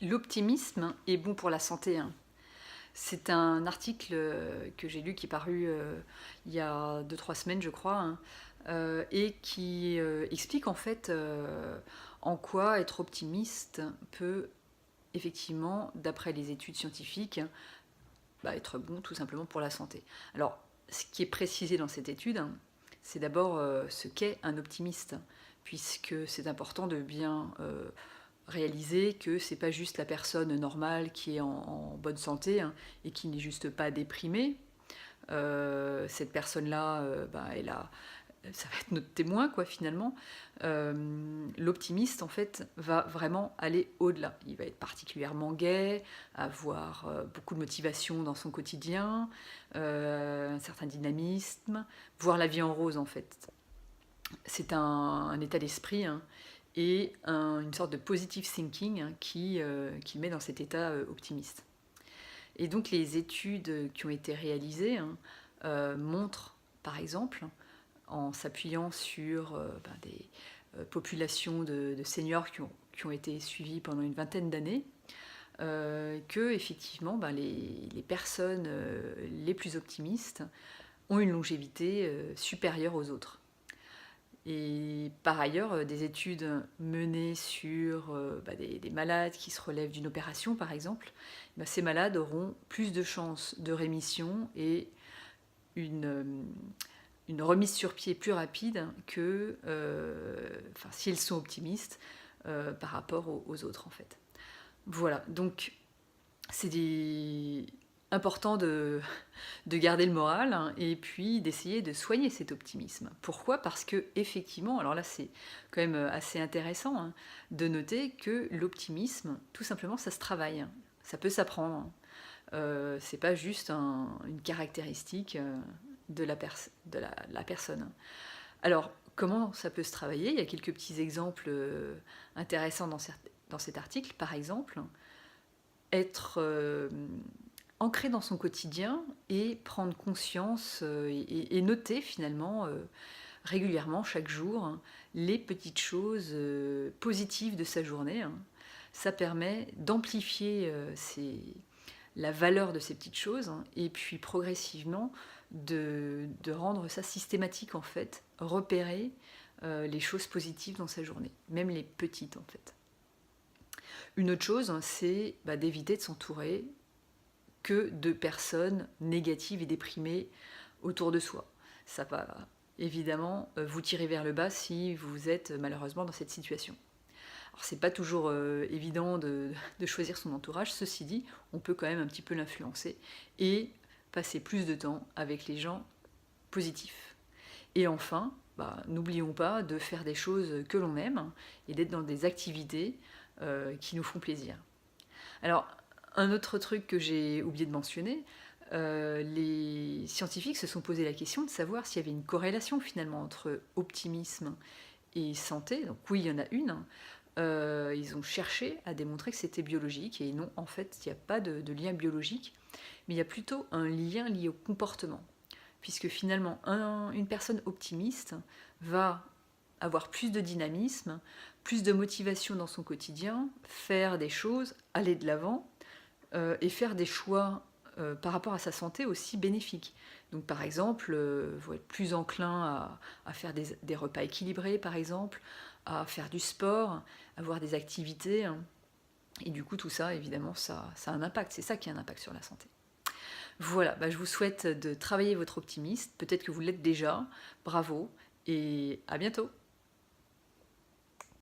L'optimisme est bon pour la santé, hein. C'est un article que j'ai lu qui est paru il y a 2-3 semaines, je crois, hein, et qui explique en fait en quoi être optimiste peut effectivement, d'après les études scientifiques, être bon tout simplement pour la santé. Alors, ce qui est précisé dans cette étude, hein, c'est d'abord ce qu'est un optimiste, puisque c'est important de bien réaliser que c'est pas juste la personne normale qui est en bonne santé, hein, et qui n'est juste pas déprimée. Cette personne-là, ça va être notre témoin, quoi, finalement. L'optimiste, en fait, va vraiment aller au-delà. Il va être particulièrement gai, avoir beaucoup de motivation dans son quotidien, un certain dynamisme, voir la vie en rose, en fait. C'est un état d'esprit, hein, et une sorte de positive thinking, hein, qui met dans cet état optimiste. Et donc les études qui ont été réalisées, hein, montrent, par exemple, en s'appuyant sur des populations de seniors qui ont été suivis pendant une vingtaine d'années, que effectivement les personnes les plus optimistes ont une longévité supérieure aux autres. Et par ailleurs, des études menées sur des malades qui se relèvent d'une opération, par exemple, ces malades auront plus de chances de rémission et une remise sur pied plus rapide que si elles sont optimistes par rapport aux autres, en fait. Voilà, donc c'est important de garder le moral, hein, et puis d'essayer de soigner cet optimisme. Pourquoi? Parce que effectivement, alors là c'est quand même assez intéressant, hein, de noter que l'optimisme, tout simplement, ça se travaille, hein. Ça peut s'apprendre. C'est pas juste une caractéristique de la personne. Alors, comment ça peut se travailler? Il y a quelques petits exemples intéressants dans cet article. Par exemple, être ancré dans son quotidien et prendre conscience et noter finalement régulièrement, chaque jour, hein, les petites choses positives de sa journée, hein. Ça permet d'amplifier la valeur de ces petites choses, hein, et puis progressivement de rendre ça systématique, en fait, repérer les choses positives dans sa journée, même les petites, en fait. Une autre chose, hein, c'est d'éviter de s'entourer que de personnes négatives et déprimées autour de soi. Ça va évidemment vous tirer vers le bas si vous êtes malheureusement dans cette situation. Alors c'est pas toujours évident de choisir son entourage, ceci dit, on peut quand même un petit peu l'influencer et passer plus de temps avec les gens positifs. Et enfin, n'oublions pas de faire des choses que l'on aime et d'être dans des activités qui nous font plaisir. Alors, un autre truc que j'ai oublié de mentionner, les scientifiques se sont posé la question de savoir s'il y avait une corrélation finalement entre optimisme et santé. Donc oui, il y en a une. Ils ont cherché à démontrer que c'était biologique, et non, en fait, il n'y a pas de lien biologique, mais il y a plutôt un lien lié au comportement, puisque finalement, une personne optimiste va avoir plus de dynamisme, plus de motivation dans son quotidien, faire des choses, aller de l'avant, et faire des choix par rapport à sa santé aussi bénéfiques. Donc par exemple, vous êtes plus enclin à faire des repas équilibrés, par exemple, à faire du sport, avoir des activités, hein. Et du coup, tout ça, évidemment, ça a un impact. C'est ça qui a un impact sur la santé. Voilà, je vous souhaite de travailler votre optimisme. Peut-être que vous l'êtes déjà. Bravo et à bientôt.